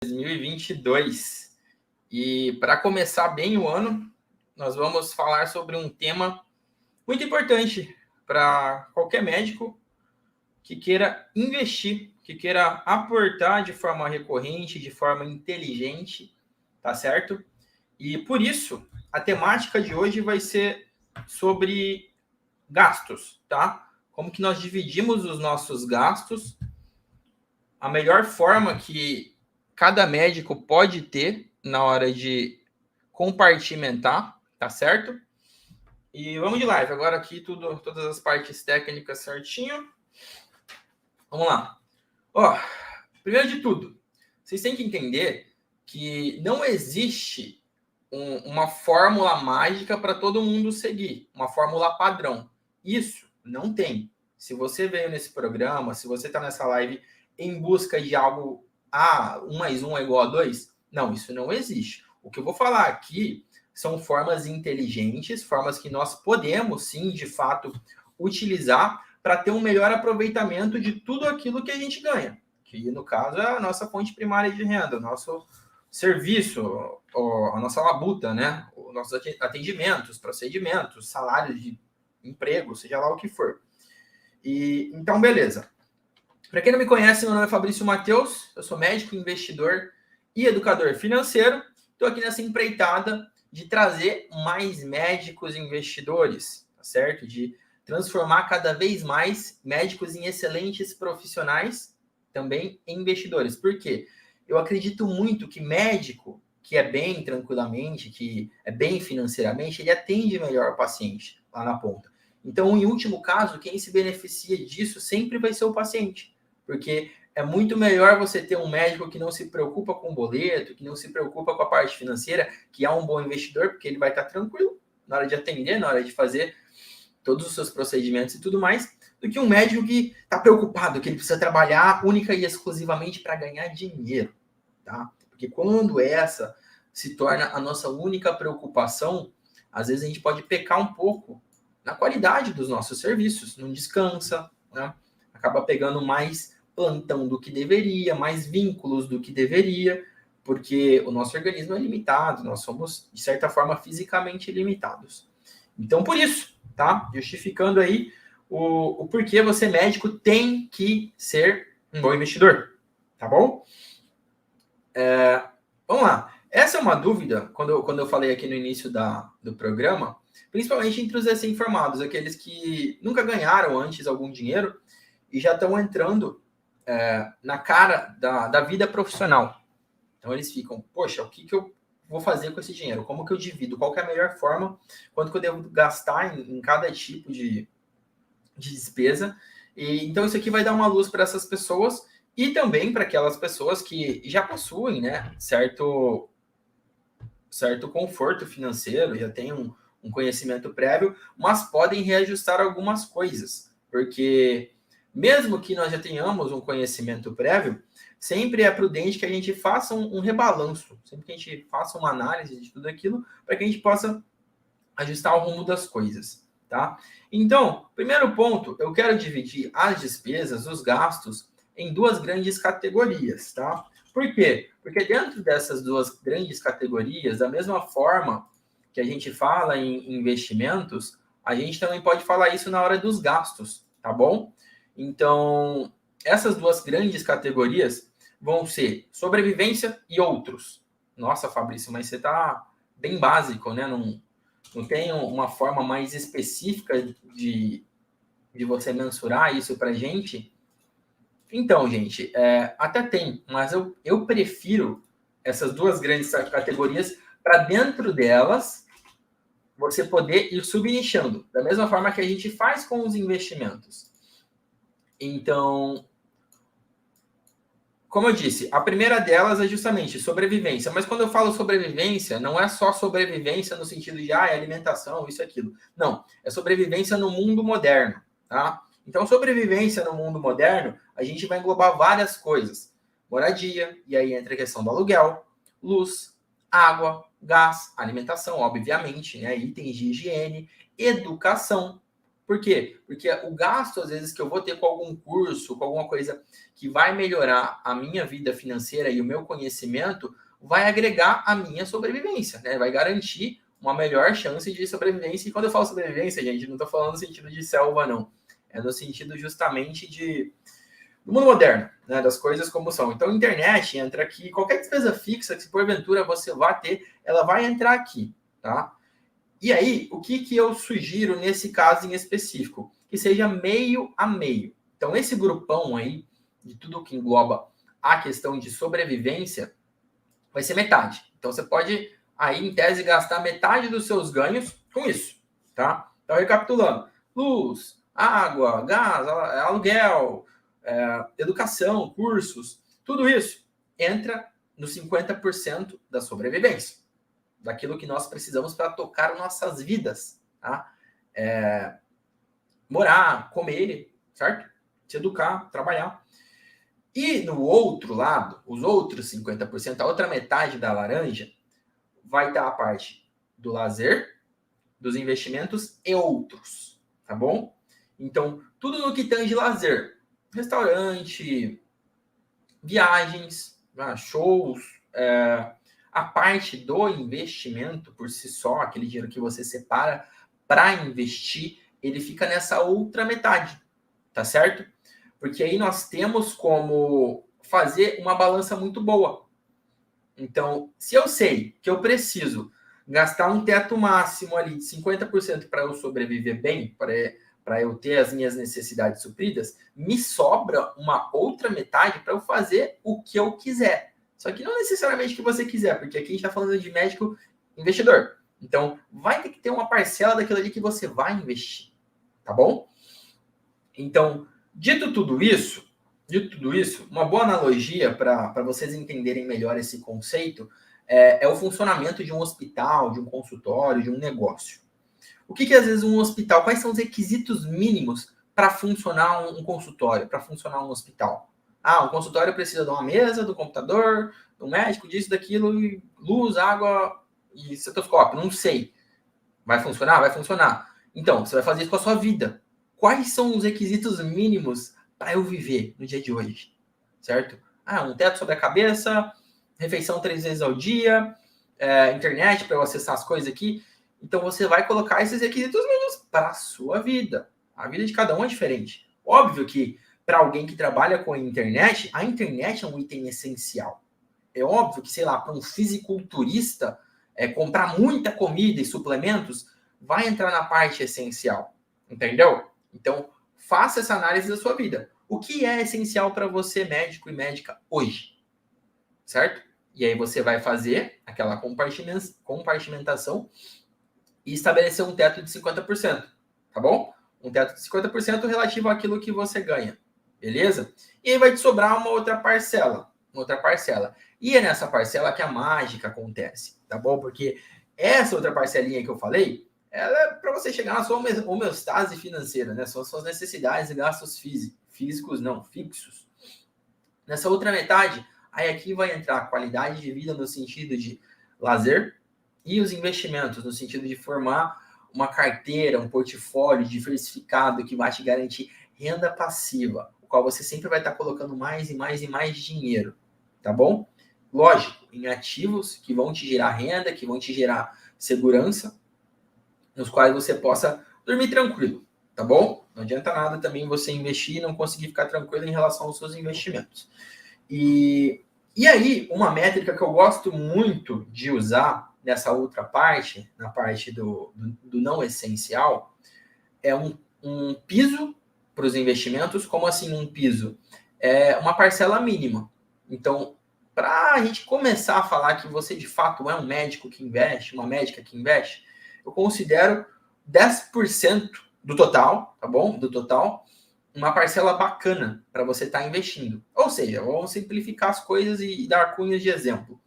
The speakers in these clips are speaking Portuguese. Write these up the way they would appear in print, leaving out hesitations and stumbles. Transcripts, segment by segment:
2022. E para começar bem o ano, nós vamos falar sobre um tema muito importante para qualquer médico que queira investir, que queira aportar de forma recorrente, de forma inteligente, tá certo? E por isso, a temática de hoje vai ser sobre gastos, tá? Como que nós dividimos os nossos gastos, a melhor forma que cada médico pode ter na hora de compartimentar, tá certo? E vamos de live. Agora aqui todas as partes técnicas certinho. Vamos lá. Ó, primeiro de tudo, vocês têm que entender que não existe uma fórmula mágica para todo mundo seguir, uma fórmula padrão. Isso não tem. Se você veio nesse programa, se você está nessa live em busca de algo, 1 mais 1 é igual a 2, não, isso não existe. O que eu vou falar aqui são formas inteligentes, formas que nós podemos, sim, de fato, utilizar para ter um melhor aproveitamento de tudo aquilo que a gente ganha, que no caso é a nossa fonte primária de renda, o nosso serviço, a nossa labuta, né? Os nossos atendimentos, procedimentos, salários de emprego, seja lá o que for. E então, beleza. Para quem não me conhece, meu nome é Fabrício Mateus, eu sou médico, investidor e educador financeiro. Estou aqui nessa empreitada de trazer mais médicos investidores, tá certo? De transformar cada vez mais médicos em excelentes profissionais, também em investidores. Por quê? Eu acredito muito que médico que é bem tranquilamente, que é bem financeiramente, ele atende melhor o paciente lá na ponta. Então, em último caso, quem se beneficia disso sempre vai ser o paciente. Porque é muito melhor você ter um médico que não se preocupa com o boleto, que não se preocupa com a parte financeira, que é um bom investidor, porque ele vai estar tranquilo na hora de atender, na hora de fazer todos os seus procedimentos e tudo mais, do que um médico que está preocupado, que ele precisa trabalhar única e exclusivamente para ganhar dinheiro, tá? Porque quando essa se torna a nossa única preocupação, às vezes a gente pode pecar um pouco na qualidade dos nossos serviços, não descansa, né? Acaba pegando mais plantão do que deveria, mais vínculos do que deveria, porque o nosso organismo é limitado, nós somos, de certa forma, fisicamente limitados. Então, por isso, tá? Justificando aí o porquê você, médico, tem que ser um bom investidor, tá bom? Vamos lá. Essa é uma dúvida, quando eu falei aqui no início do programa, principalmente entre os recém-formados, aqueles que nunca ganharam antes algum dinheiro e já estão entrando na cara da vida profissional. Então eles ficam, poxa, o que eu vou fazer com esse dinheiro? Como que eu divido? Qual que é a melhor forma? Quanto que eu devo gastar em cada tipo de despesa? E, então isso aqui vai dar uma luz para essas pessoas e também para aquelas pessoas que já possuem, né, certo conforto financeiro, já têm um conhecimento prévio, mas podem reajustar algumas coisas, porque mesmo que nós já tenhamos um conhecimento prévio, sempre é prudente que a gente faça um rebalanço, sempre que a gente faça uma análise de tudo aquilo, para que a gente possa ajustar o rumo das coisas, tá? Então, primeiro ponto, eu quero dividir as despesas, os gastos, em duas grandes categorias, tá? Por quê? Porque dentro dessas duas grandes categorias, da mesma forma que a gente fala em investimentos, a gente também pode falar isso na hora dos gastos, tá bom? Então, essas duas grandes categorias vão ser sobrevivência e outros. Nossa, Fabrício, mas você tá bem básico, né? Não tem uma forma mais específica de você mensurar isso para gente? Então, gente, até tem, mas eu prefiro essas duas grandes categorias para dentro delas você poder ir subnichando, da mesma forma que a gente faz com os investimentos. Então, como eu disse, a primeira delas é justamente sobrevivência. Mas quando eu falo sobrevivência, não é só sobrevivência no sentido de alimentação, isso e aquilo. Não, é sobrevivência no mundo moderno, tá? Então, sobrevivência no mundo moderno, a gente vai englobar várias coisas. Moradia, e aí entra a questão do aluguel, luz, água, gás, alimentação, obviamente, né? Itens de higiene, educação, Por quê? Porque o gasto, às vezes, que eu vou ter com algum curso, com alguma coisa que vai melhorar a minha vida financeira e o meu conhecimento, vai agregar a minha sobrevivência, né? Vai garantir uma melhor chance de sobrevivência. E quando eu falo sobrevivência, gente, não estou falando no sentido de selva, não. É no sentido justamente do mundo moderno, né? Das coisas como são. Então, a internet entra aqui, qualquer despesa fixa que, se porventura você vai ter, ela vai entrar aqui, tá? E aí, o que eu sugiro nesse caso em específico? Que seja meio a meio. Então, esse grupão aí, de tudo que engloba a questão de sobrevivência, vai ser metade. Então, você pode, aí, em tese, gastar metade dos seus ganhos com isso, tá? Então, recapitulando. Luz, água, gás, aluguel, educação, cursos, tudo isso entra no 50% da sobrevivência, daquilo que nós precisamos para tocar nossas vidas, tá? Morar, comer, certo? Se educar, trabalhar. E no outro lado, os outros 50%, a outra metade da laranja, vai estar a parte do lazer, dos investimentos e outros, tá bom? Então, tudo no que tange lazer, restaurante, viagens, shows, a parte do investimento por si só, aquele dinheiro que você separa para investir, ele fica nessa outra metade, tá certo? Porque aí nós temos como fazer uma balança muito boa. Então, se eu sei que eu preciso gastar um teto máximo ali de 50% para eu sobreviver bem, para eu ter as minhas necessidades supridas, me sobra uma outra metade para eu fazer o que eu quiser. Só que não necessariamente o que você quiser, porque aqui a gente está falando de médico investidor. Então, vai ter que ter uma parcela daquilo ali que você vai investir, tá bom? Então, dito tudo isso, uma boa analogia para vocês entenderem melhor esse conceito é o funcionamento de um hospital, de um consultório, de um negócio. O que às vezes um hospital, quais são os requisitos mínimos para funcionar um consultório, para funcionar um hospital? Um consultório precisa de uma mesa, do computador, do médico, disso, daquilo, luz, água e estetoscópio, não sei. Vai funcionar? Vai funcionar. Então, você vai fazer isso com a sua vida. Quais são os requisitos mínimos para eu viver no dia de hoje? Certo? Um teto sobre a cabeça, refeição 3 vezes ao dia, internet para eu acessar as coisas aqui. Então, você vai colocar esses requisitos mínimos para a sua vida. A vida de cada um é diferente. Óbvio que, para alguém que trabalha com a internet é um item essencial. É óbvio que, sei lá, para um fisiculturista, comprar muita comida e suplementos vai entrar na parte essencial. Entendeu? Então, faça essa análise da sua vida. O que é essencial para você, médico e médica, hoje? Certo? E aí você vai fazer aquela compartimentação e estabelecer um teto de 50%. Tá bom? Um teto de 50% relativo àquilo que você ganha. Beleza? E aí vai te sobrar uma outra parcela. E é nessa parcela que a mágica acontece. Tá bom? Porque essa outra parcelinha que eu falei, ela é para você chegar na sua homeostase financeira, né? São suas necessidades e gastos físicos, não, fixos. Nessa outra metade, aí aqui vai entrar a qualidade de vida no sentido de lazer e os investimentos, no sentido de formar uma carteira, um portfólio diversificado que vai te garantir renda passiva, o qual você sempre vai estar colocando mais e mais e mais dinheiro, tá bom? Lógico, em ativos que vão te gerar renda, que vão te gerar segurança, nos quais você possa dormir tranquilo, tá bom? Não adianta nada também você investir e não conseguir ficar tranquilo em relação aos seus investimentos. E aí, uma métrica que eu gosto muito de usar nessa outra parte, na parte do não essencial, é um piso para os investimentos. Como assim um piso? É uma parcela mínima. Então, para a gente começar a falar que você de fato é um médico que investe, uma médica que investe, eu considero 10% do total, tá bom? Do total, uma parcela bacana para você estar investindo. Ou seja, vamos simplificar as coisas e dar cunhas de exemplo.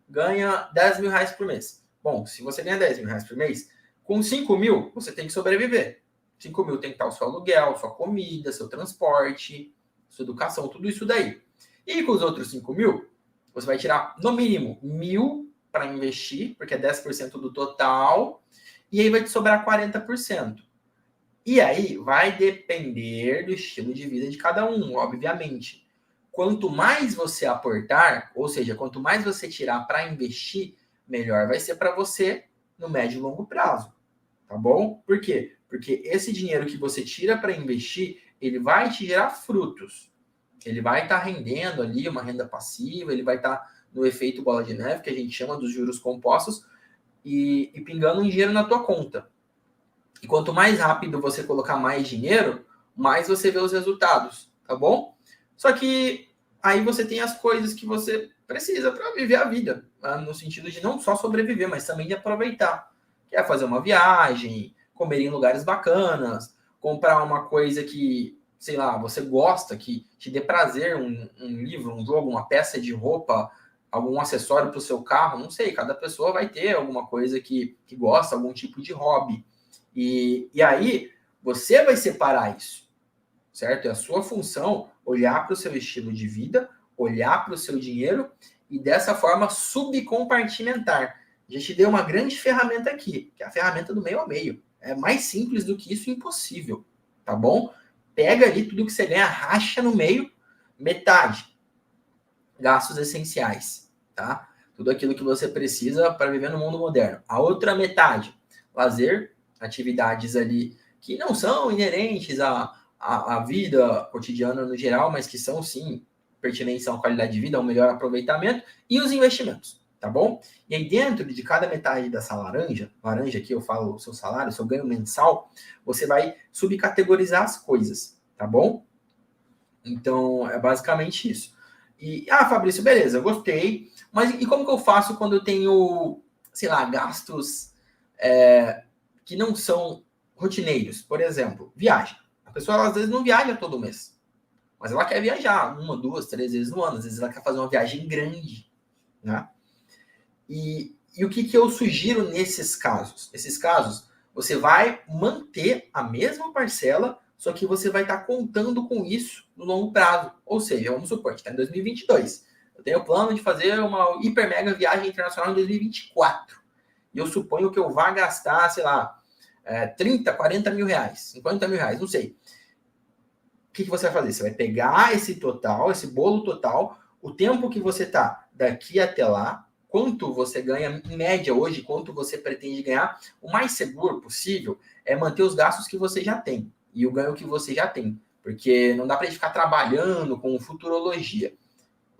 Ganha 10 mil reais por mês. Bom, se você ganha 10 mil reais por mês, com 5 mil, você tem que sobreviver. 5 mil tem que estar o seu aluguel, sua comida, seu transporte, sua educação, tudo isso daí. E com os outros 5 mil, você vai tirar, no mínimo, 1.000 para investir, porque é 10% do total, e aí vai te sobrar 40%. E aí vai depender do estilo de vida de cada um, obviamente. Quanto mais você aportar, ou seja, quanto mais você tirar para investir, melhor vai ser para você no médio e longo prazo, tá bom? Por quê? Porque esse dinheiro que você tira para investir, ele vai te gerar frutos. Ele vai estar rendendo ali uma renda passiva, ele vai estar no efeito bola de neve, que a gente chama dos juros compostos, e pingando um dinheiro na tua conta. E quanto mais rápido você colocar mais dinheiro, mais você vê os resultados, tá bom? Só que aí você tem as coisas que você precisa para viver a vida, tá? No sentido de não só sobreviver, mas também de aproveitar. Quer fazer uma viagem, comer em lugares bacanas, comprar uma coisa que, sei lá, você gosta, que te dê prazer, um livro, um jogo, uma peça de roupa, algum acessório para o seu carro, não sei, cada pessoa vai ter alguma coisa que gosta, algum tipo de hobby. E aí, você vai separar isso, certo? É a sua função olhar para o seu estilo de vida, olhar para o seu dinheiro e dessa forma subcompartimentar. A gente deu uma grande ferramenta aqui, que é a ferramenta do meio a meio. É mais simples do que isso, impossível, tá bom? Pega ali tudo que você ganha, racha no meio, metade, gastos essenciais, tá? Tudo aquilo que você precisa para viver no mundo moderno. A outra metade, lazer, atividades ali que não são inerentes à vida cotidiana no geral, mas que são sim pertinentes a uma qualidade de vida, a um melhor aproveitamento, e os investimentos, tá bom? E aí dentro de cada metade dessa laranja aqui eu falo o seu salário, o seu ganho mensal, você vai subcategorizar as coisas, tá bom? Então é basicamente isso. E, Fabrício, beleza, eu gostei, mas e como que eu faço quando eu tenho, sei lá, gastos que não são rotineiros? Por exemplo, viagem. A pessoa às vezes não viaja todo mês, mas ela quer viajar uma, duas, três vezes no ano. Às vezes ela quer fazer uma viagem grande, né? E o que eu sugiro nesses casos? Nesses casos, você vai manter a mesma parcela, só que você vai estar contando com isso no longo prazo. Ou seja, vamos supor que está em 2022. Eu tenho o plano de fazer uma hiper mega viagem internacional em 2024. E eu suponho que eu vá gastar, sei lá, 30, 40 mil reais, 50 mil reais, não sei. O que você vai fazer? Você vai pegar esse total, esse bolo total, o tempo que você tá daqui até lá, quanto você ganha em média hoje, quanto você pretende ganhar. O mais seguro possível é manter os gastos que você já tem e o ganho que você já tem, porque não dá para ficar trabalhando com futurologia.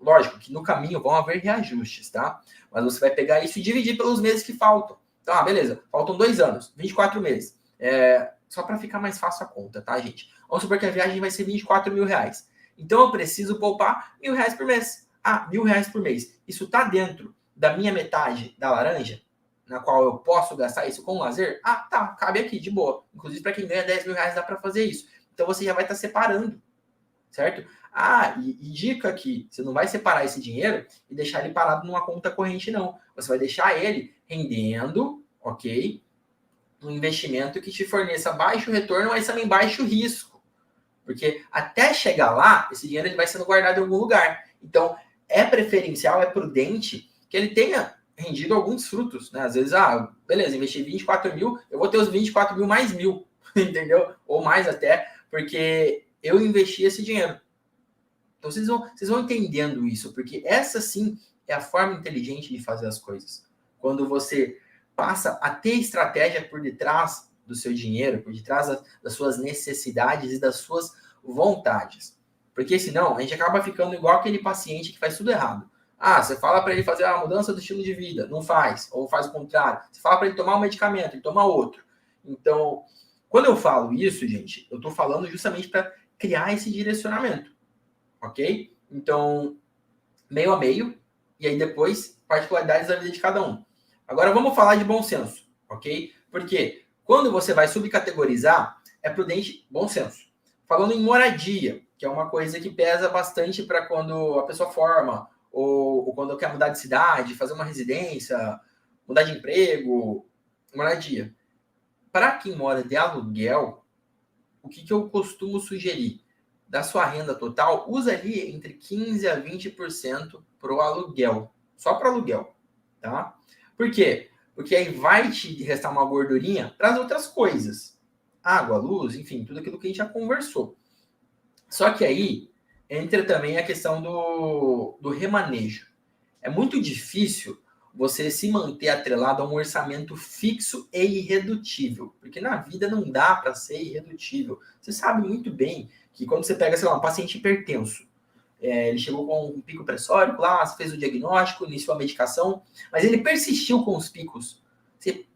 Lógico que no caminho vão haver reajustes, tá? Mas você vai pegar isso e dividir pelos meses que faltam. Então, beleza, faltam 2 anos, 24 meses. Só para ficar mais fácil a conta, tá, gente? Vamos supor que a viagem vai ser 24 mil reais. Então, eu preciso poupar R$ 1.000 por mês. R$ 1.000 por mês. Isso tá dentro da minha metade da laranja, na qual eu posso gastar isso com lazer? Tá, cabe aqui, de boa. Inclusive, para quem ganha R$ 10 mil dá para fazer isso. Então, você já vai estar separando, certo? E dica aqui, você não vai separar esse dinheiro e deixar ele parado numa conta corrente, não. Você vai deixar ele rendendo, ok? Um investimento que te forneça baixo retorno, mas também baixo risco. Porque até chegar lá, esse dinheiro ele vai sendo guardado em algum lugar. Então, é preferencial, é prudente que ele tenha rendido alguns frutos, né? Às vezes, beleza, investi 24 mil, eu vou ter os 24 mil mais 1.000, entendeu? Ou mais até, porque eu investi esse dinheiro. Então vocês vão entendendo isso, porque essa sim é a forma inteligente de fazer as coisas. Quando você passa a ter estratégia por detrás do seu dinheiro, por detrás das suas necessidades e das suas vontades. Porque senão a gente acaba ficando igual aquele paciente que faz tudo errado. Você fala para ele fazer a mudança do estilo de vida, não faz, ou faz o contrário. Você fala para ele tomar um medicamento, ele toma outro. Então, quando eu falo isso, gente, eu estou falando justamente para criar esse direcionamento. Ok? Então, meio a meio, e aí depois, particularidades da vida de cada um. Agora vamos falar de bom senso, ok? Porque quando você vai subcategorizar, é prudente bom senso. Falando em moradia, que é uma coisa que pesa bastante para quando a pessoa forma, ou quando quer mudar de cidade, fazer uma residência, mudar de emprego, moradia. Para quem mora de aluguel, o que eu costumo sugerir? Da sua renda total, usa ali entre 15% a 20% para o aluguel. Só para aluguel, tá? Por quê? Porque aí vai te restar uma gordurinha para as outras coisas. água, luz, enfim, tudo aquilo que a gente já conversou. Só que aí entra também a questão do remanejo. É muito difícil você se manter atrelado a um orçamento fixo e irredutível, porque na vida não dá para ser irredutível. Você sabe muito bem que quando você pega, sei lá, um paciente hipertenso, ele chegou com um pico pressórico lá, você fez o diagnóstico, iniciou a medicação, mas ele persistiu com os picos. Você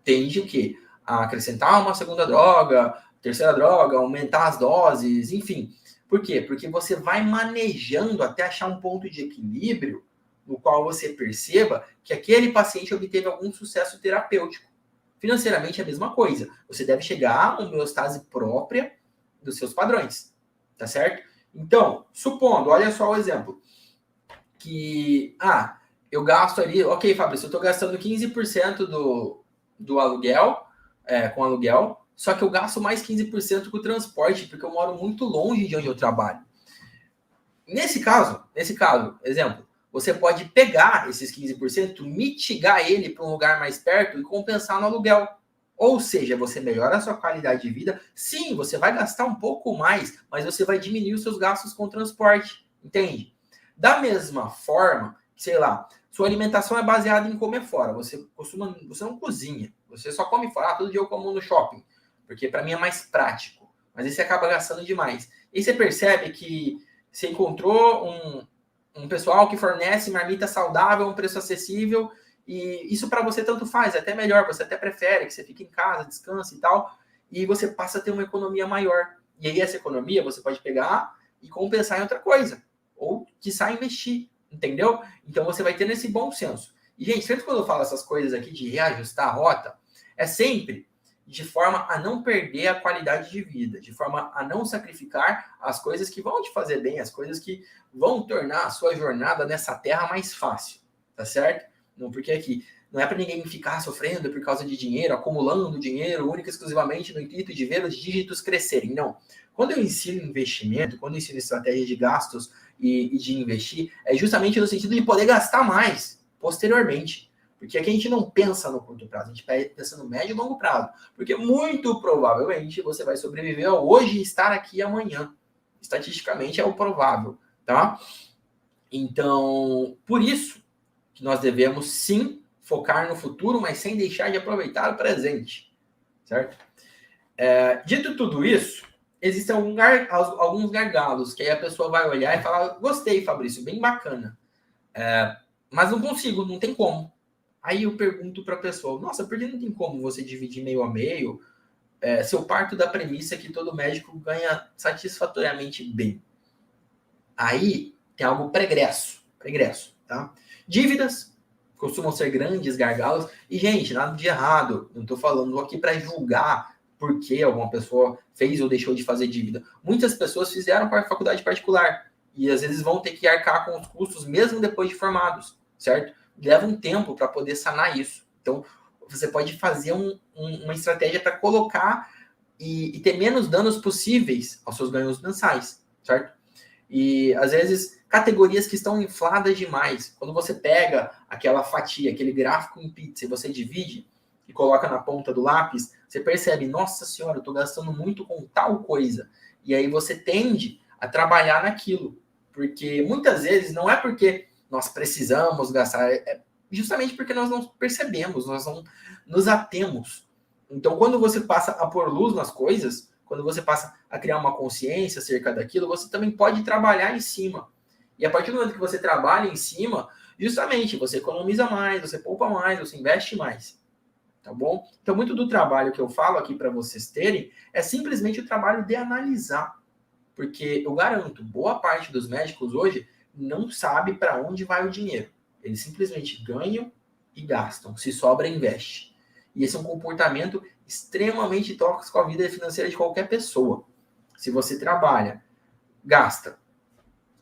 tende o quê? A acrescentar uma segunda droga, terceira droga, aumentar as doses, enfim. Por quê? Porque você vai manejando até achar um ponto de equilíbrio no qual você perceba que aquele paciente obteve algum sucesso terapêutico. Financeiramente é a mesma coisa. Você deve chegar a uma homeostase própria dos seus padrões, tá certo? Então, supondo, olha só o exemplo, que, eu gasto ali, ok, Fabrício, eu estou gastando 15% do aluguel, com aluguel, só que eu gasto mais 15% com o transporte, porque eu moro muito longe de onde eu trabalho. Nesse caso, exemplo, você pode pegar esses 15%, mitigar ele para um lugar mais perto e compensar no aluguel. Ou seja, você melhora a sua qualidade de vida. Sim, você vai gastar um pouco mais, mas você vai diminuir os seus gastos com transporte. Entende? Da mesma forma, sei lá, sua alimentação é baseada em comer fora. Você não cozinha. Você só come fora. Todo dia eu como no shopping. Porque para mim é mais prático. Mas aí você acaba gastando demais. E você percebe que você encontrou um pessoal que fornece marmita saudável a um preço acessível, e isso para você tanto faz, é até melhor, você até prefere que você fique em casa, descanse e tal, e você passa a ter uma economia maior. E aí essa economia você pode pegar e compensar em outra coisa, ou quiçá investir, entendeu? Então você vai ter nesse bom senso. E, gente, sempre quando eu falo essas coisas aqui de reajustar a rota, é sempre de forma a não perder a qualidade de vida, de forma a não sacrificar as coisas que vão te fazer bem, as coisas que vão tornar a sua jornada nessa terra mais fácil, tá certo? Não, porque aqui não é para ninguém ficar sofrendo por causa de dinheiro, acumulando dinheiro única e exclusivamente no intuito de ver os dígitos crescerem. Não. Quando eu ensino investimento, quando eu ensino estratégia de gastos e de investir, é justamente no sentido de poder gastar mais posteriormente. Porque aqui a gente não pensa no curto prazo, a gente pensa no médio e longo prazo. Porque muito provavelmente você vai sobreviver ao hoje e estar aqui amanhã. Estatisticamente é o provável, tá? Então, por isso que nós devemos sim focar no futuro, mas sem deixar de aproveitar o presente, certo? Dito tudo isso, existem alguns gargalos que aí a pessoa vai olhar e falar: gostei, Fabrício, bem bacana, mas não consigo, não tem como. Aí eu pergunto para a pessoa: nossa, por que não tem como você dividir meio a meio? Se eu parto da premissa que todo médico ganha satisfatoriamente bem. Aí tem algo pregresso, tá? Dívidas costumam ser grandes gargalos. E, gente, nada de errado. Não estou falando aqui para julgar por que alguma pessoa fez ou deixou de fazer dívida. Muitas pessoas fizeram para a faculdade particular e às vezes vão ter que arcar com os custos mesmo depois de formados, certo? Leva um tempo para poder sanar isso. Então, você pode fazer uma estratégia para colocar e ter menos danos possíveis aos seus ganhos mensais, certo? E, às vezes, categorias que estão infladas demais. Quando você pega aquela fatia, aquele gráfico em pizza, e você divide e coloca na ponta do lápis, você percebe: nossa senhora, eu estou gastando muito com tal coisa. E aí você tende a trabalhar naquilo. Porque, muitas vezes, não é porque nós precisamos gastar, é justamente porque nós não percebemos, nós não nos atemos. Então, quando você passa a pôr luz nas coisas, quando você passa a criar uma consciência acerca daquilo, você também pode trabalhar em cima. E a partir do momento que você trabalha em cima, justamente, você economiza mais, você poupa mais, você investe mais. Tá bom? Então, muito do trabalho que eu falo aqui para vocês terem é simplesmente o trabalho de analisar. Porque eu garanto, boa parte dos médicos hoje não sabe para onde vai o dinheiro. Eles simplesmente ganham e gastam. Se sobra, investe. E esse é um comportamento extremamente tóxico com a vida financeira de qualquer pessoa. Se você trabalha, gasta,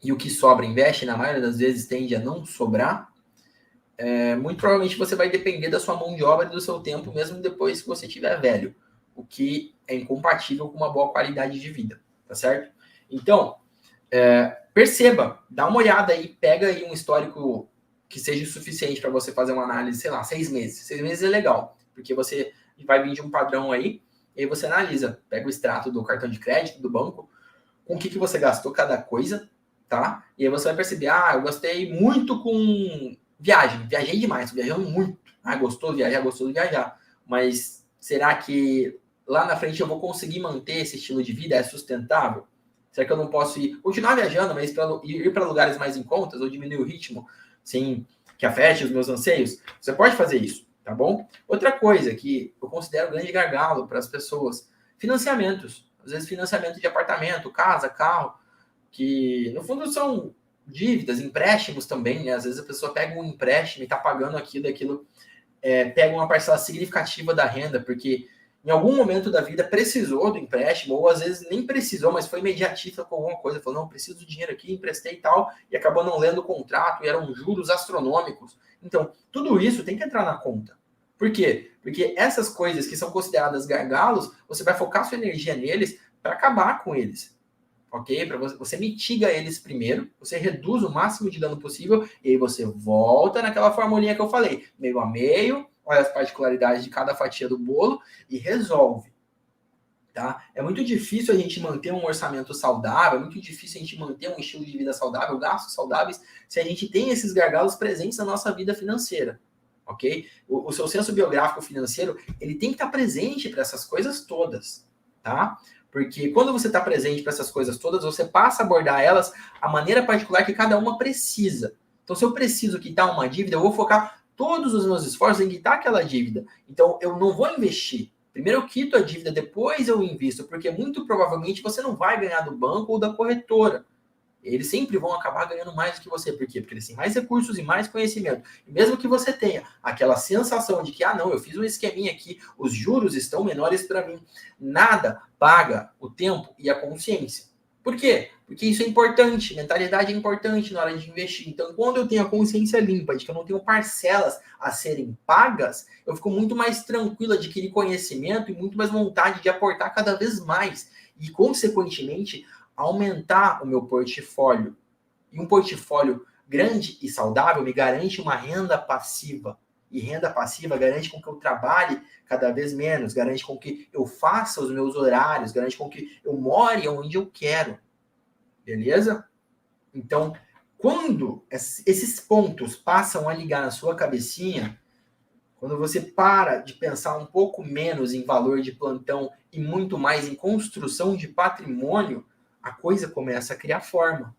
e o que sobra investe, na maioria das vezes tende a não sobrar, muito provavelmente você vai depender da sua mão de obra e do seu tempo, mesmo depois que você estiver velho, o que é incompatível com uma boa qualidade de vida, tá certo? Então, perceba, dá uma olhada aí, pega aí um histórico que seja suficiente para você fazer uma análise, sei lá, 6 meses. 6 meses é legal, porque você vai vir de um padrão aí E aí você analisa, pega o extrato do cartão de crédito, do banco, com o que você gastou cada coisa, tá? E aí você vai perceber, eu gostei muito com viagem, viajei demais, tô viajando muito. Gostou de viajar, gostou de viajar. Mas será que lá na frente eu vou conseguir manter esse estilo de vida? É sustentável? Será que eu não posso continuar viajando, mas ir para lugares mais em contas ou diminuir o ritmo, sem que afete os meus anseios? Você pode fazer isso, tá bom? Outra coisa que eu considero grande gargalo para as pessoas, financiamentos. Às vezes financiamento de apartamento, casa, carro, que no fundo são dívidas, empréstimos também, né? Às vezes a pessoa pega um empréstimo e está pagando aquilo pega uma parcela significativa da renda, porque em algum momento da vida precisou do empréstimo, ou às vezes nem precisou, mas foi imediatista com alguma coisa, falou, não, preciso do dinheiro aqui, emprestei e tal, e acabou não lendo o contrato, e eram juros astronômicos. Então, tudo isso tem que entrar na conta. Por quê? Porque essas coisas que são consideradas gargalos, você vai focar sua energia neles para acabar com eles. Ok? Para você mitiga eles primeiro, você reduz o máximo de dano possível, e aí você volta naquela formulinha que eu falei, meio a meio, olha as particularidades de cada fatia do bolo e resolve. Tá? É muito difícil a gente manter um orçamento saudável, é muito difícil a gente manter um estilo de vida saudável, gastos saudáveis, se a gente tem esses gargalos presentes na nossa vida financeira. Ok? O seu senso biográfico financeiro, ele tem que estar presente para essas coisas todas. Tá? Porque quando você está presente para essas coisas todas, você passa a abordar elas a maneira particular que cada uma precisa. Então, se eu preciso quitar uma dívida, eu vou focar todos os meus esforços em quitar aquela dívida. Então, eu não vou investir. Primeiro eu quito a dívida, depois eu invisto, porque muito provavelmente você não vai ganhar do banco ou da corretora. Eles sempre vão acabar ganhando mais do que você. Por quê? Porque eles têm mais recursos e mais conhecimento. E mesmo que você tenha aquela sensação de que, não, eu fiz um esqueminha aqui, os juros estão menores para mim. Nada paga o tempo e a consciência. Por quê? Porque isso é importante, mentalidade é importante na hora de investir. Então, quando eu tenho a consciência limpa de que eu não tenho parcelas a serem pagas, eu fico muito mais tranquilo, adquirir conhecimento e muito mais vontade de aportar cada vez mais. E, consequentemente, aumentar o meu portfólio. E um portfólio grande e saudável me garante uma renda passiva. E renda passiva garante com que eu trabalhe cada vez menos, garante com que eu faça os meus horários, garante com que eu more onde eu quero. Beleza? Então, quando esses pontos passam a ligar na sua cabecinha, quando você para de pensar um pouco menos em valor de plantão e muito mais em construção de patrimônio, a coisa começa a criar forma.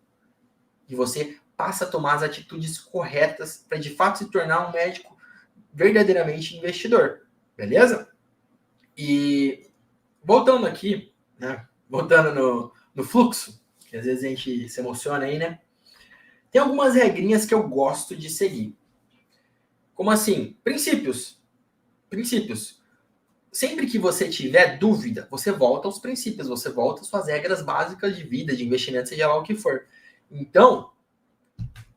E você passa a tomar as atitudes corretas para de fato se tornar um médico verdadeiramente investidor. Beleza? E voltando aqui, né? Voltando no fluxo, que às vezes a gente se emociona aí, né? Tem algumas regrinhas que eu gosto de seguir. Como assim? Princípios. Princípios. Sempre que você tiver dúvida, você volta aos princípios, você volta às suas regras básicas de vida, de investimento, seja lá o que for. Então,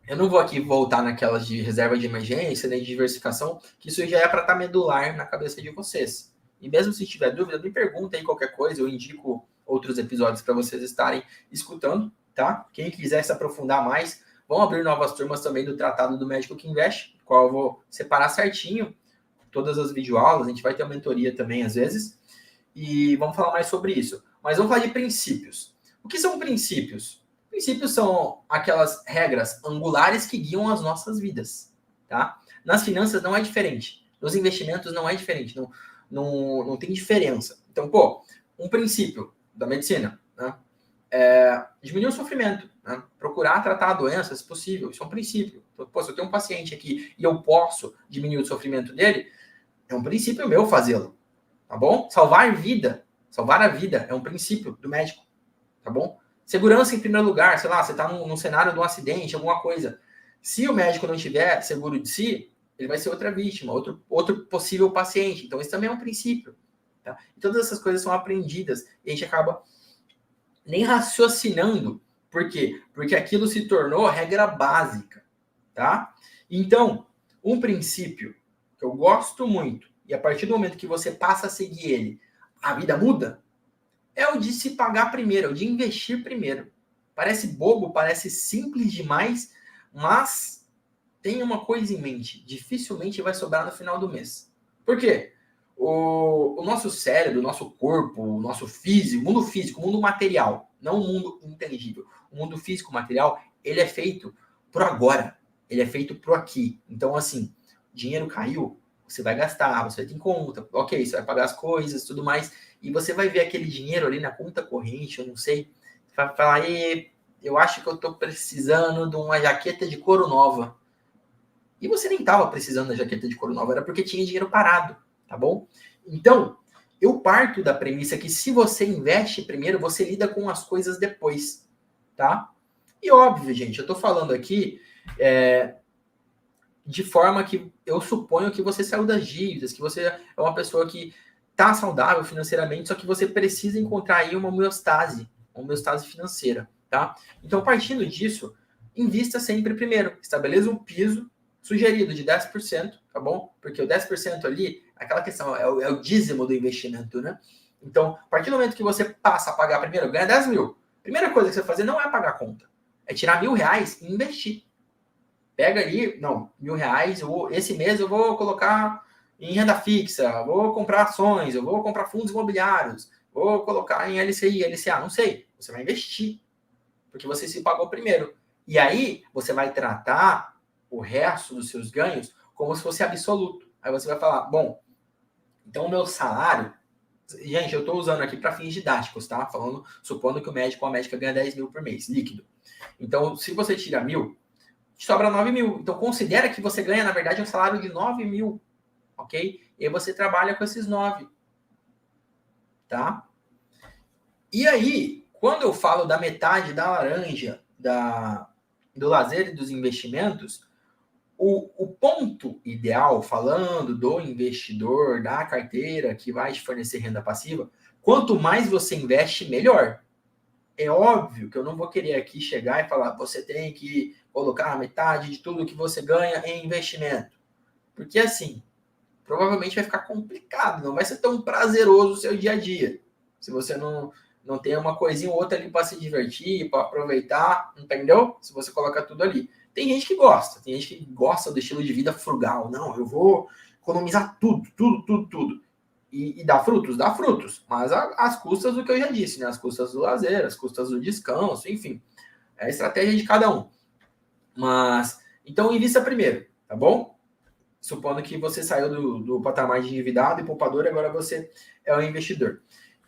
eu não vou aqui voltar naquelas de reserva de emergência, nem de diversificação, que isso já é para estar medular na cabeça de vocês. E mesmo se tiver dúvida, me pergunta aí qualquer coisa, eu indico outros episódios para vocês estarem escutando, tá? Quem quiser se aprofundar mais, vão abrir novas turmas também do Tratado do Médico que Investe, qual eu vou separar certinho todas as videoaulas, a gente vai ter uma mentoria também às vezes, e vamos falar mais sobre isso. Mas vamos falar de princípios. O que são princípios? Princípios são aquelas regras angulares que guiam as nossas vidas, tá? Nas finanças não é diferente, nos investimentos não é diferente, não tem diferença. Então, um princípio da medicina, né? Diminuir o sofrimento, né? Procurar tratar a doença se possível, isso é um princípio. Então, se eu tenho um paciente aqui e eu posso diminuir o sofrimento dele, é um princípio meu fazê-lo, tá bom? Salvar a vida é um princípio do médico, tá bom? Segurança em primeiro lugar, sei lá, você está num cenário de um acidente, alguma coisa. Se o médico não tiver seguro de si, ele vai ser outra vítima, outro possível paciente. Então, isso também é um princípio. Tá? E todas essas coisas são aprendidas e a gente acaba nem raciocinando. Por quê? Porque aquilo se tornou regra básica. Tá? Então, um princípio que eu gosto muito, e a partir do momento que você passa a seguir ele, a vida muda, é o de se pagar primeiro, é o de investir primeiro. Parece bobo, parece simples demais, mas tenha uma coisa em mente, dificilmente vai sobrar no final do mês. Por quê? O nosso cérebro, o nosso corpo, o nosso físico, o mundo material, não o mundo intangível. O mundo físico, material, ele é feito pro agora. Ele é feito pro aqui. Então, assim, dinheiro caiu, você vai gastar, você vai ter em conta, ok, você vai pagar as coisas, tudo mais, e você vai ver aquele dinheiro ali na conta corrente, eu não sei, vai falar, eu acho que eu tô precisando de uma jaqueta de couro nova. E você nem estava precisando da jaqueta de couro nova, era porque tinha dinheiro parado, tá bom? Então, eu parto da premissa que se você investe primeiro, você lida com as coisas depois, tá? E óbvio, gente, eu tô falando aqui de forma que eu suponho que você saiu das dívidas, que você é uma pessoa que tá saudável financeiramente, só que você precisa encontrar aí uma homeostase financeira, tá? Então, partindo disso, invista sempre primeiro, estabeleça um piso sugerido de 10%, tá bom? Porque o 10% ali, aquela questão, é o dízimo do investimento, né? Então, a partir do momento que você passa a pagar primeiro, ganha 10 mil. Primeira coisa que você vai fazer não é pagar a conta, é tirar R$ 1.000 e investir. Pega ali, não, R$ 1.000, esse mês eu vou colocar em renda fixa, vou comprar ações, eu vou comprar fundos imobiliários, vou colocar em LCI, LCA, não sei. Você vai investir, porque você se pagou primeiro. E aí, você vai tratar o resto dos seus ganhos como se fosse absoluto. Aí você vai falar, bom, então o meu salário... Gente, eu estou usando aqui para fins didáticos, tá? Supondo que o médico ou a médica ganha 10 mil por mês, líquido. Então, se você tira 1.000, sobra 9 mil. Então, considera que você ganha, na verdade, um salário de 9 mil, ok? E aí você trabalha com esses 9, tá? E aí, quando eu falo da metade da laranja, do lazer e dos investimentos, o ponto ideal, falando do investidor, da carteira que vai te fornecer renda passiva, quanto mais você investe, melhor. É óbvio que eu não vou querer aqui chegar e falar, você tem que colocar metade de tudo que você ganha em investimento. Porque assim, provavelmente vai ficar complicado, não vai ser tão prazeroso o seu dia a dia. Se você não tem uma coisinha ou outra ali para se divertir, para aproveitar, entendeu? Se você coloca tudo ali. Tem gente que gosta do estilo de vida frugal. Não, eu vou economizar tudo. E dá frutos, mas às custas do que eu já disse, né? Às custas do lazer, às custas do descanso, enfim. É a estratégia de cada um. Mas, então, invista primeiro, tá bom? Supondo que você saiu do patamar de endividado e poupador, agora você é um investidor.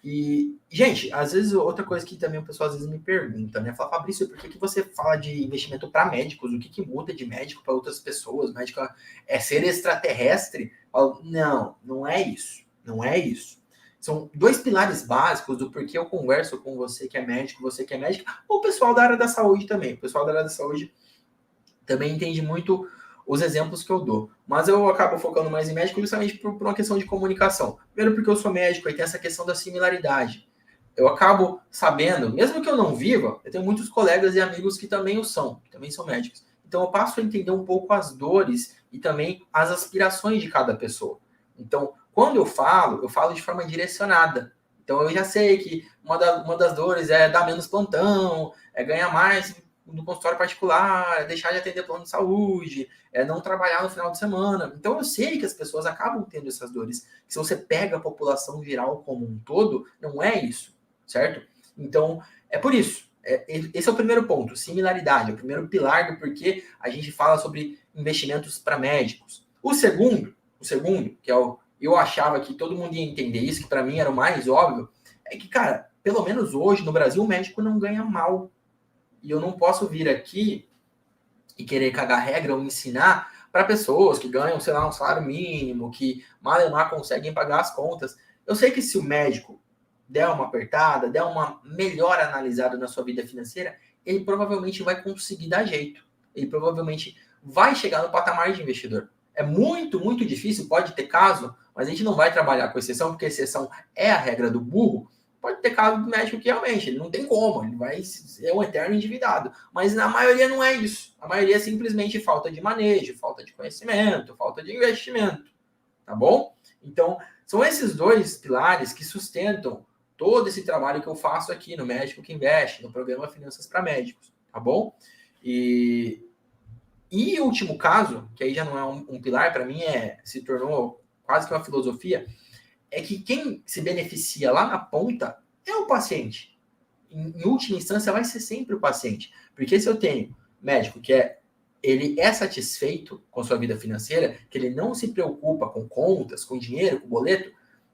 E, gente, às vezes, outra coisa que também o pessoal às vezes me pergunta, né? Fala, Fabrício, por que você fala de investimento para médicos? O que muda de médico para outras pessoas? Médico é ser extraterrestre? Não, não é isso. Não é isso. São dois pilares básicos do porquê eu converso com você que é médico, você que é médica, ou o pessoal da área da saúde também. O pessoal da área da saúde também entende muito os exemplos que eu dou. Mas eu acabo focando mais em médico justamente por uma questão de comunicação. Primeiro porque eu sou médico, aí tem essa questão da similaridade. Eu acabo sabendo, mesmo que eu não viva, eu tenho muitos colegas e amigos que também o são, que também são médicos. Então eu passo a entender um pouco as dores e também as aspirações de cada pessoa. Então, quando eu falo de forma direcionada. Então eu já sei que uma das dores é dar menos plantão, é ganhar mais no consultório particular, é deixar de atender plano de saúde, é não trabalhar no final de semana. Então eu sei que as pessoas acabam tendo essas dores. Se você pega a população geral como um todo, não é isso, certo? Então é por isso. Esse é o primeiro ponto, similaridade, é o primeiro pilar do porquê a gente fala sobre investimentos para médicos. O segundo, que é eu achava que todo mundo ia entender isso, que para mim era o mais óbvio, é que, cara, pelo menos hoje no Brasil o médico não ganha mal. E eu não posso vir aqui e querer cagar regra ou ensinar para pessoas que ganham, sei lá, um salário mínimo, que mal e mal conseguem pagar as contas. Eu sei que se o médico der uma apertada, der uma melhor analisada na sua vida financeira, ele provavelmente vai conseguir dar jeito. Ele provavelmente vai chegar no patamar de investidor. É muito difícil, pode ter caso, mas a gente não vai trabalhar com exceção, porque exceção é a regra do burro. Pode ter caso do médico que realmente ele não tem como, ele vai ser um eterno endividado. Mas na maioria não é isso. A maioria é simplesmente falta de manejo, falta de conhecimento, falta de investimento. Tá bom? Então, são esses dois pilares que sustentam todo esse trabalho que eu faço aqui no Médico que Investe, no programa Finanças para Médicos. Tá bom? E o último caso, que aí já não é um pilar, para mim se tornou quase que uma filosofia, é que quem se beneficia lá na ponta é o paciente. Em última instância, vai ser sempre o paciente. Porque se eu tenho médico ele é satisfeito com sua vida financeira, que ele não se preocupa com contas, com dinheiro, com boleto,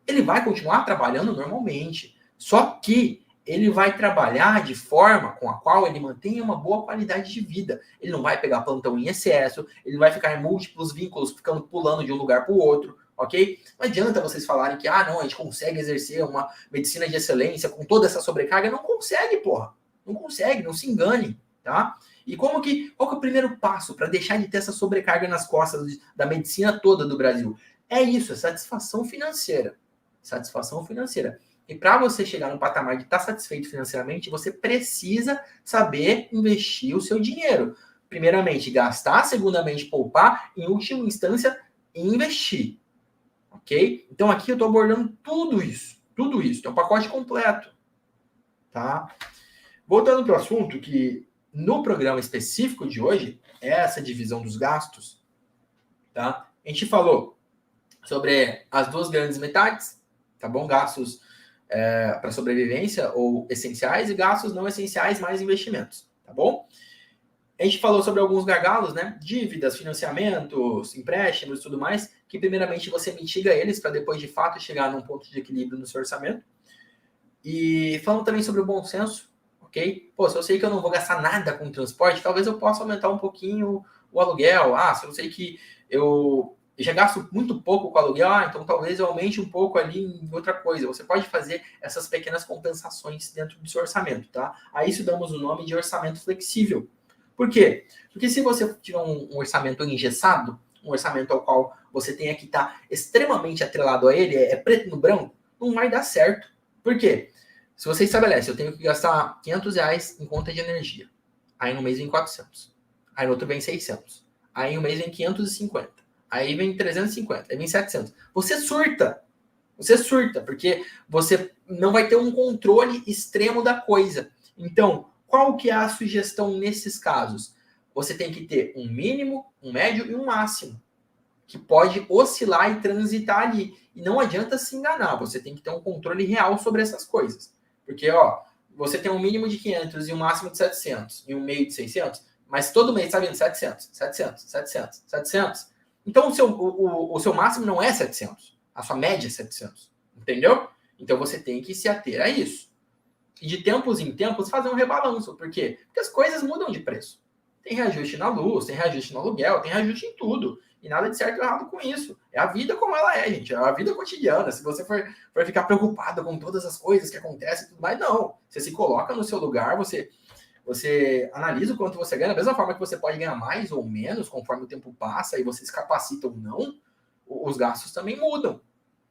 ele vai continuar trabalhando normalmente. Só que ele vai trabalhar de forma com a qual ele mantenha uma boa qualidade de vida. Ele não vai pegar plantão em excesso, ele não vai ficar em múltiplos vínculos, ficando pulando de um lugar para o outro, ok? Não adianta vocês falarem que, não, a gente consegue exercer uma medicina de excelência com toda essa sobrecarga. Não consegue, porra. Não consegue, não se engane, tá? E qual que é o primeiro passo para deixar de ter essa sobrecarga nas costas da medicina toda do Brasil? É isso, é satisfação financeira. Satisfação financeira. E para você chegar no patamar de estar satisfeito financeiramente, você precisa saber investir o seu dinheiro. Primeiramente, gastar, segundamente, poupar, em última instância, investir. Ok? Então aqui eu estou abordando tudo isso. Tudo isso. É um pacote completo. Tá? Voltando para o assunto, que no programa específico de hoje, é essa divisão dos gastos. Tá? A gente falou sobre as duas grandes metades, tá bom? Gastos para sobrevivência ou essenciais e gastos não essenciais mais investimentos, tá bom? A gente falou sobre alguns gargalos, né? Dívidas, financiamentos, empréstimos e tudo mais, que primeiramente você mitiga eles para depois de fato chegar num ponto de equilíbrio no seu orçamento. E falando também sobre o bom senso, ok? Pô, se eu sei que eu não vou gastar nada com transporte, talvez eu possa aumentar um pouquinho o aluguel. Se eu sei que eu já gasto muito pouco com aluguel, então talvez eu aumente um pouco ali em outra coisa. Você pode fazer essas pequenas compensações dentro do seu orçamento, tá? A isso damos o nome de orçamento flexível. Por quê? Porque se você tiver um orçamento engessado, um orçamento ao qual você tenha que estar extremamente atrelado a ele, é preto no branco, não vai dar certo. Por quê? Se você estabelece, eu tenho que gastar R$500 em conta de energia, aí no mês vem 400, aí no outro vem 600, aí no mês vem 550, aí vem 350, aí vem 700. Você surta, porque você não vai ter um controle extremo da coisa. Então, qual que é a sugestão nesses casos? Você tem que ter um mínimo, um médio e um máximo, que pode oscilar e transitar ali. E não adianta se enganar, você tem que ter um controle real sobre essas coisas. Porque, você tem um mínimo de 500 e um máximo de 700 e um meio de 600, mas todo mês está vindo 700, 700, 700, 700. Então, o seu máximo não é 700, a sua média é 700, entendeu? Então, você tem que se ater a isso. E de tempos em tempos fazer um rebalanço. Por quê? Porque as coisas mudam de preço. Tem reajuste na luz, tem reajuste no aluguel, tem reajuste em tudo. E nada de certo ou errado com isso. É a vida como ela é, gente. É a vida cotidiana. Se você for ficar preocupado com todas as coisas que acontecem e tudo mais, não. Você se coloca no seu lugar, você analisa o quanto você ganha. Da mesma forma que você pode ganhar mais ou menos conforme o tempo passa e você se capacita ou não, os gastos também mudam.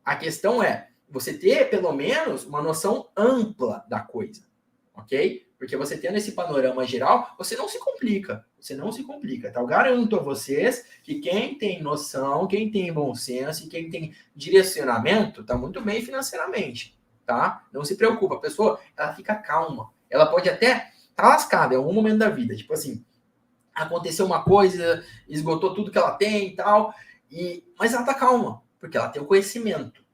A questão é você ter, pelo menos, uma noção ampla da coisa. Ok? Porque você tendo esse panorama geral, você não se complica. Tá? Eu garanto a vocês que quem tem noção, quem tem bom senso e quem tem direcionamento, tá muito bem financeiramente, tá? Não se preocupa. A pessoa, ela fica calma. Ela pode até estar lascada em algum momento da vida. Tipo assim, aconteceu uma coisa, esgotou tudo que ela tem e tal, mas ela tá calma, porque ela tem o conhecimento.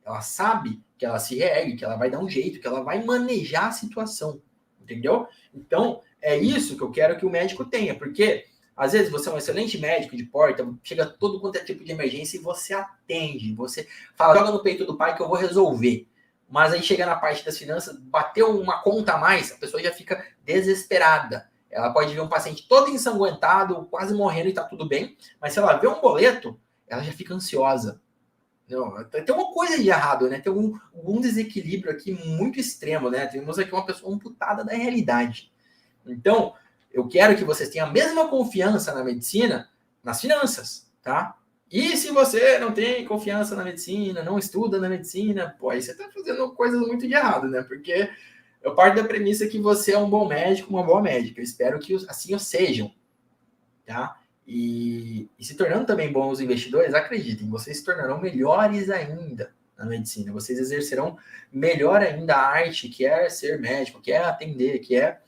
Ela sabe que ela se reergue, que ela vai dar um jeito, que ela vai manejar a situação. Entendeu? Então, é isso que eu quero que o médico tenha, porque às vezes você é um excelente médico de porta, chega todo quanto é tipo de emergência e você atende, você fala, joga no peito do pai que eu vou resolver. Mas aí chega na parte das finanças, bateu uma conta a mais, a pessoa já fica desesperada. Ela pode ver um paciente todo ensanguentado, quase morrendo e tá tudo bem, mas se ela vê um boleto, ela já fica ansiosa. Não, tem uma coisa de errado, né? Tem algum desequilíbrio aqui muito extremo, né? Temos aqui uma pessoa amputada da realidade. Então, eu quero que vocês tenham a mesma confiança na medicina, nas finanças, tá? E se você não tem confiança na medicina, não estuda na medicina, pô, aí você tá fazendo coisas muito de errado, né? Porque eu parto da premissa que você é um bom médico, uma boa médica. Eu espero que assim o sejam, tá? E se tornando também bons investidores, acreditem, vocês se tornarão melhores ainda na medicina. Vocês exercerão melhor ainda a arte que é ser médico, que é atender, que é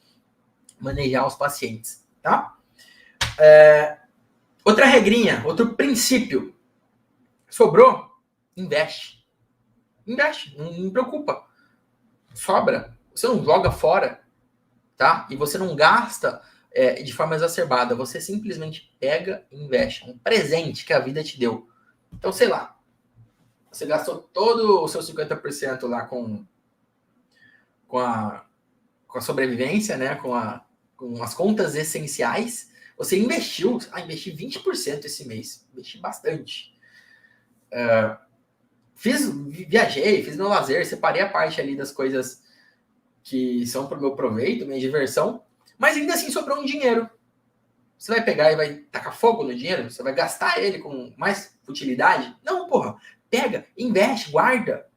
manejar os pacientes, tá? Outra regrinha, outro princípio. Sobrou? Investe. investe, não preocupa. Sobra, você não joga fora, tá? E você não gasta de forma exacerbada, você simplesmente pega e investe. É um presente que a vida te deu. Então, sei lá, você gastou todo o seu 50% lá com a sobrevivência, né? Com as contas essenciais. Você investiu, investi 20% esse mês, investi bastante. Viajei, fiz meu lazer, separei a parte ali das coisas que são para o meu proveito, minha diversão, mas ainda assim sobrou um dinheiro. Você vai pegar e vai tacar fogo no dinheiro? Você vai gastar ele com mais futilidade? Não, porra. Pega, investe, guarda.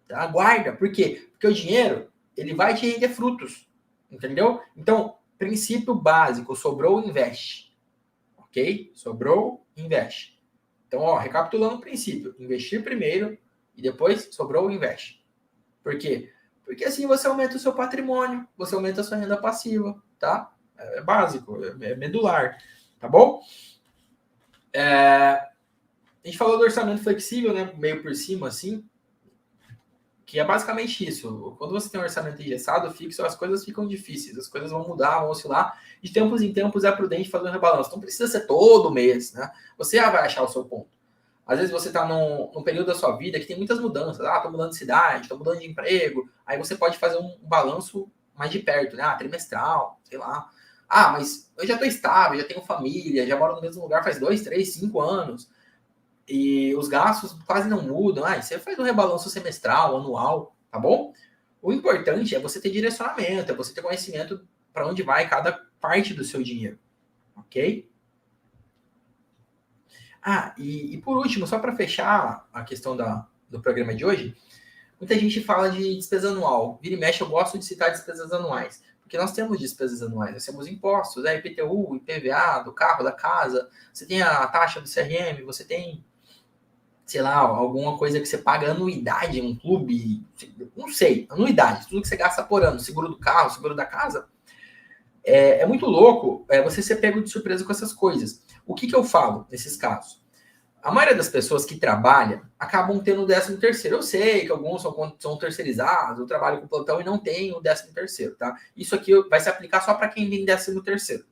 Tá? Guarda. Por quê? Porque o dinheiro, ele vai te render frutos. Entendeu? Então, princípio básico, sobrou, investe. Ok? Sobrou, investe. Então, ó, recapitulando o princípio. Investir primeiro e depois sobrou, investe. Por quê? Porque assim você aumenta o seu patrimônio, você aumenta a sua renda passiva, tá? É básico, é medular, tá bom? A gente falou do orçamento flexível, né? Meio por cima, assim, que é basicamente isso. Quando você tem um orçamento engessado, fixo, as coisas ficam difíceis, as coisas vão mudar, vão oscilar. De tempos em tempos é prudente fazer um rebalanço. Não precisa ser todo mês, né? Você já vai achar o seu ponto. Às vezes você está num período da sua vida que tem muitas mudanças. Estou mudando de cidade, estou mudando de emprego. Aí você pode fazer um balanço mais de perto, né? Trimestral, sei lá. Mas eu já estou estável, já tenho família, já moro no mesmo lugar faz 2, 3, 5 anos. E os gastos quase não mudam. Você faz um rebalanço semestral, anual, tá bom? O importante é você ter direcionamento, é você ter conhecimento para onde vai cada parte do seu dinheiro, ok? E por último, só para fechar a questão do programa de hoje, muita gente fala de despesa anual. Vira e mexe, eu gosto de citar despesas anuais. Porque nós temos despesas anuais, nós temos impostos, IPTU, IPVA, do carro, da casa, você tem a taxa do CRM, você tem, sei lá, alguma coisa que você paga anuidade em um clube, não sei, anuidade, tudo que você gasta por ano, seguro do carro, seguro da casa. É muito louco você ser pego de surpresa com essas coisas. O que eu falo nesses casos? A maioria das pessoas que trabalham acabam tendo o 13º. Eu sei que alguns são terceirizados, eu trabalho com plantão e não tenho o 13º, tá? Isso aqui vai se aplicar só para quem tem 13º. O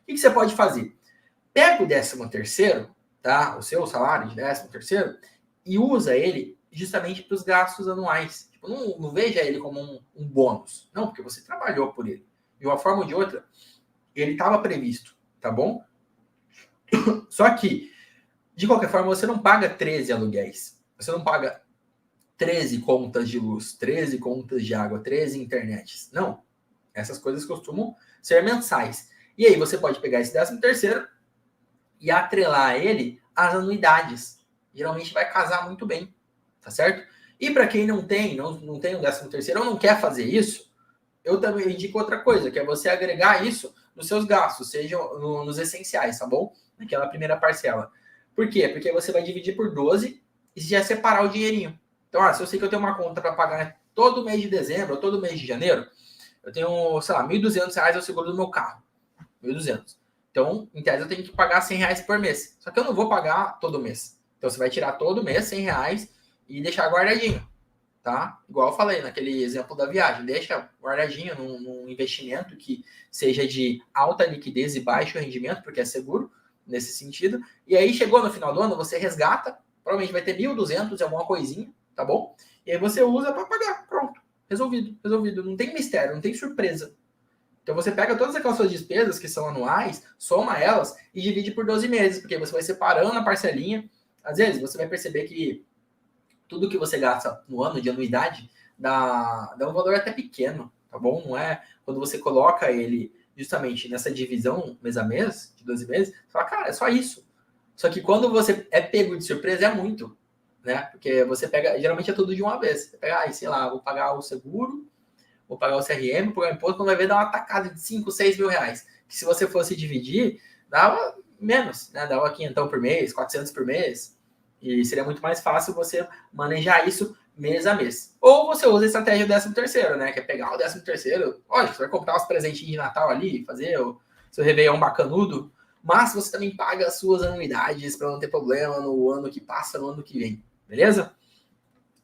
que você pode fazer? Pega o 13º, tá? O seu salário de 13º e usa ele justamente para os gastos anuais. Tipo, não veja ele como um bônus. Não, porque você trabalhou por ele. De uma forma ou de outra, ele estava previsto, tá bom? Só que de qualquer forma, você não paga 13 aluguéis. Você não paga 13 contas de luz, 13 contas de água, 13 internets. Não. Essas coisas costumam ser mensais. E aí você pode pegar esse 13º e atrelar ele às anuidades. Geralmente vai casar muito bem. Tá certo? E para quem não tem o 13º ou não quer fazer isso, eu também indico outra coisa, que é você agregar isso nos seus gastos, sejam nos essenciais, tá bom? Naquela primeira parcela. Por quê? Porque você vai dividir por 12 e já separar o dinheirinho. Então, se eu sei que eu tenho uma conta para pagar todo mês de dezembro ou todo mês de janeiro, eu tenho, sei lá, R$1.200 é o seguro do meu carro. 1.200. Então, em tese, eu tenho que pagar R$100 por mês. Só que eu não vou pagar todo mês. Então, você vai tirar todo mês R$100 e deixar guardadinho, tá? Igual eu falei naquele exemplo da viagem. Deixa guardadinho num investimento que seja de alta liquidez e baixo rendimento, porque é seguro nesse sentido. E aí chegou no final do ano, você resgata, provavelmente vai ter 1.200 e alguma coisinha, tá bom? E aí você usa para pagar, pronto, resolvido. Não tem mistério, não tem surpresa. Então você pega todas aquelas suas despesas que são anuais, soma elas e divide por 12 meses, porque você vai separando a parcelinha. Às vezes você vai perceber que tudo que você gasta no ano de anuidade dá um valor até pequeno, tá bom? Não é quando você coloca ele justamente nessa divisão mês a mês, de 12 meses, você fala, cara, é só isso. Só que quando você é pego de surpresa, é muito, né? Porque você pega, geralmente é tudo de uma vez. Você pega, sei lá, vou pagar o seguro, vou pagar o CRM, vou pagar o imposto, quando vai ver, dá uma tacada de 5, 6 mil reais. Que se você fosse dividir, dava menos, né? Dava 500 por mês, 400 por mês. E seria muito mais fácil você manejar isso mês a mês. Ou você usa a estratégia do 13º, né? Que é pegar o 13º, olha, você vai comprar os presentinhos de Natal ali, fazer o seu Réveillon bacanudo, mas você também paga as suas anuidades para não ter problema no ano que passa, no ano que vem. Beleza?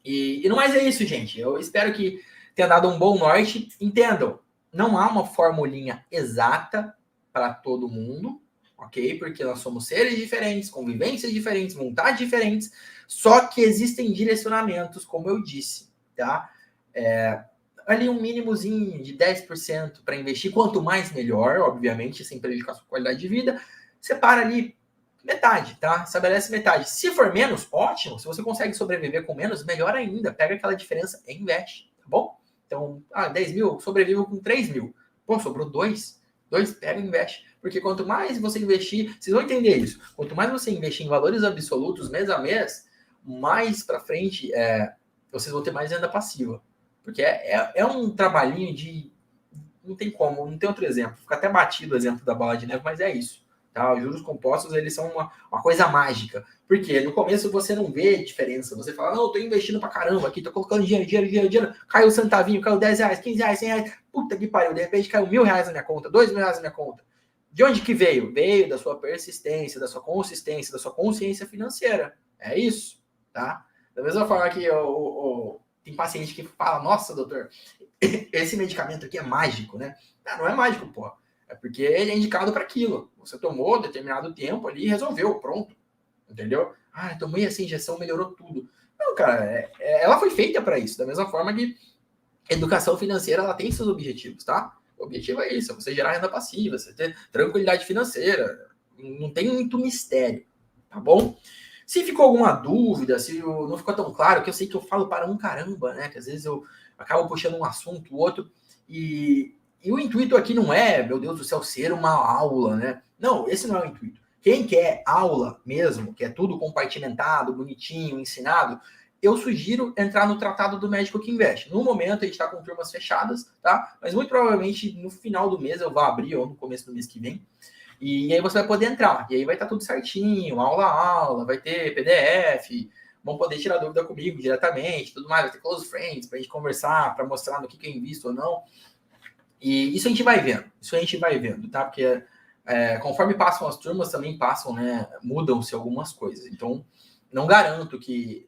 E no mais é isso, gente. Eu espero que tenha dado um bom norte. Entendam, não há uma formulinha exata para todo mundo, ok? Porque nós somos seres diferentes, convivências diferentes, vontades diferentes, só que existem direcionamentos, como eu disse, tá? Ali um mínimozinho de 10% para investir, quanto mais melhor, obviamente, sem prejudicar a sua qualidade de vida. Separa ali metade, tá? Estabelece metade. Se for menos, ótimo. Se você consegue sobreviver com menos, melhor ainda. Pega aquela diferença e investe, tá bom? Então, 10 mil, sobrevivo com 3 mil. Pô, sobrou 2. 2, pega e investe. Porque quanto mais você investir, vocês vão entender isso. Quanto mais você investir em valores absolutos mês a mês, mais para frente vocês vão ter mais renda passiva. Porque é um trabalhinho de... Não tem como, não tem outro exemplo. Fica até batido o exemplo da bola de neve, mas é isso. Tá? Os juros compostos, eles são uma coisa mágica. Porque no começo você não vê diferença. Você fala, não, eu tô investindo pra caramba aqui, tô colocando dinheiro. Caiu um centavinho, caiu 10 reais, 15 reais, 100 reais. Puta que pariu, de repente caiu R$1.000 na minha conta, R$2.000 na minha conta. De onde que veio? Veio da sua persistência, da sua consistência, da sua consciência financeira. É isso, tá? Da mesma forma que tem paciente que fala, nossa, doutor, esse medicamento aqui é mágico, né? Não é mágico, pô. É porque ele é indicado para aquilo. Você tomou determinado tempo ali e resolveu, pronto. Entendeu? Tomei essa injeção, melhorou tudo. Não, cara, ela foi feita para isso. Da mesma forma que educação financeira, ela tem seus objetivos, tá? O objetivo é isso, é você gerar renda passiva, você ter tranquilidade financeira. Não tem muito mistério, tá bom? Se ficou alguma dúvida, se não ficou tão claro, que eu sei que eu falo para um caramba, né? Que às vezes eu acabo puxando um assunto, o outro, e o intuito aqui não é, meu Deus do céu, ser uma aula, né? Não, esse não é o intuito. Quem quer aula mesmo, que é tudo compartimentado, bonitinho, ensinado, eu sugiro entrar no Tratado do Médico que Investe. No momento, a gente está com turmas fechadas, tá? Mas muito provavelmente no final do mês eu vou abrir, ou no começo do mês que vem. E aí você vai poder entrar. E aí vai estar tudo certinho, aula a aula, vai ter PDF, vão poder tirar dúvida comigo diretamente, tudo mais, vai ter close friends pra gente conversar, para mostrar no que eu invisto ou não. E isso a gente vai vendo, tá? Porque conforme passam as turmas, também passam, né? Mudam-se algumas coisas. Então, não garanto que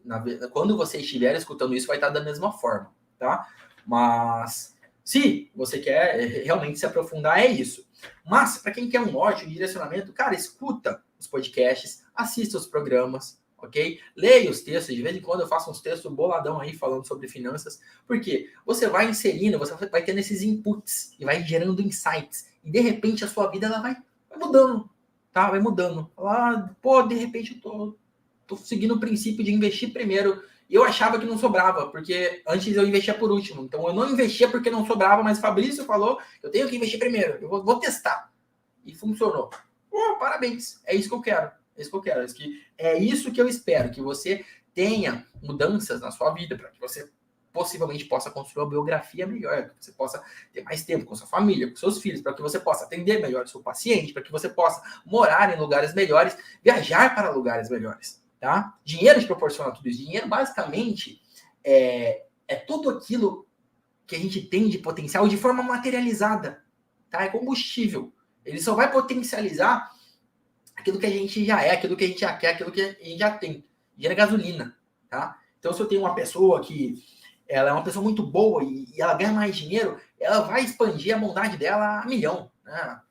quando você estiver escutando isso, vai estar da mesma forma, tá? Mas se você quer realmente se aprofundar, é isso. Mas, para quem quer um norte, um direcionamento, cara, escuta os podcasts, assista os programas, ok? Leia os textos, de vez em quando eu faço uns textos boladão aí falando sobre finanças, porque você vai inserindo, você vai tendo esses inputs e vai gerando insights, e de repente a sua vida ela vai mudando, tá? Vai mudando. Pô, de repente eu tô seguindo o princípio de investir primeiro, e eu achava que não sobrava, porque antes eu investia por último. Então eu não investia porque não sobrava, mas o Fabrício falou, eu tenho que investir primeiro, eu vou testar. E funcionou. Pô, parabéns, é isso que eu quero. É isso que eu espero, que você tenha mudanças na sua vida, para que você possivelmente possa construir uma biografia melhor, que você possa ter mais tempo com sua família, com seus filhos, para que você possa atender melhor o seu paciente, para que você possa morar em lugares melhores, viajar para lugares melhores, tá? Dinheiro te proporciona tudo isso. Dinheiro, basicamente, é tudo aquilo que a gente tem de potencial de forma materializada, tá? É combustível. Ele só vai potencializar aquilo que a gente já é, aquilo que a gente já quer, aquilo que a gente já tem. Dinheiro é gasolina, tá? Então, se eu tenho uma pessoa que ela é uma pessoa muito boa e ela ganha mais dinheiro, ela vai expandir a bondade dela a milhão, né?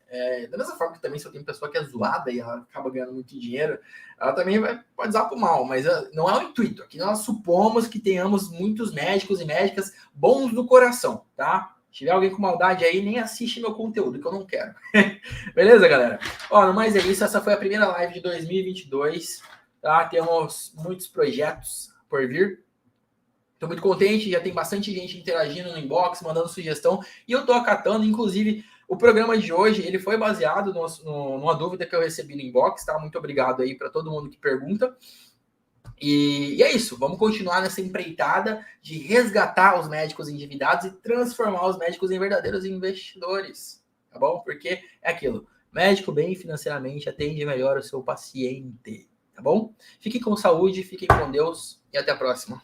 Da mesma forma que também se eu tenho pessoa que é zoada e ela acaba ganhando muito dinheiro, ela também pode usar para o mal, mas não é o intuito. Aqui nós supomos que tenhamos muitos médicos e médicas bons do coração, tá? Se tiver alguém com maldade aí, nem assiste meu conteúdo, que eu não quero. Beleza, galera? No mais é isso. Essa foi a primeira live de 2022. Tá? Temos muitos projetos por vir. Estou muito contente. Já tem bastante gente interagindo no inbox, mandando sugestão. E eu estou acatando. Inclusive, o programa de hoje ele foi baseado numa dúvida que eu recebi no inbox. Tá? Muito obrigado aí para todo mundo que pergunta. E é isso, vamos continuar nessa empreitada de resgatar os médicos endividados e transformar os médicos em verdadeiros investidores, tá bom? Porque é aquilo, médico bem financeiramente atende melhor o seu paciente, tá bom? Fiquem com saúde, fiquem com Deus e até a próxima.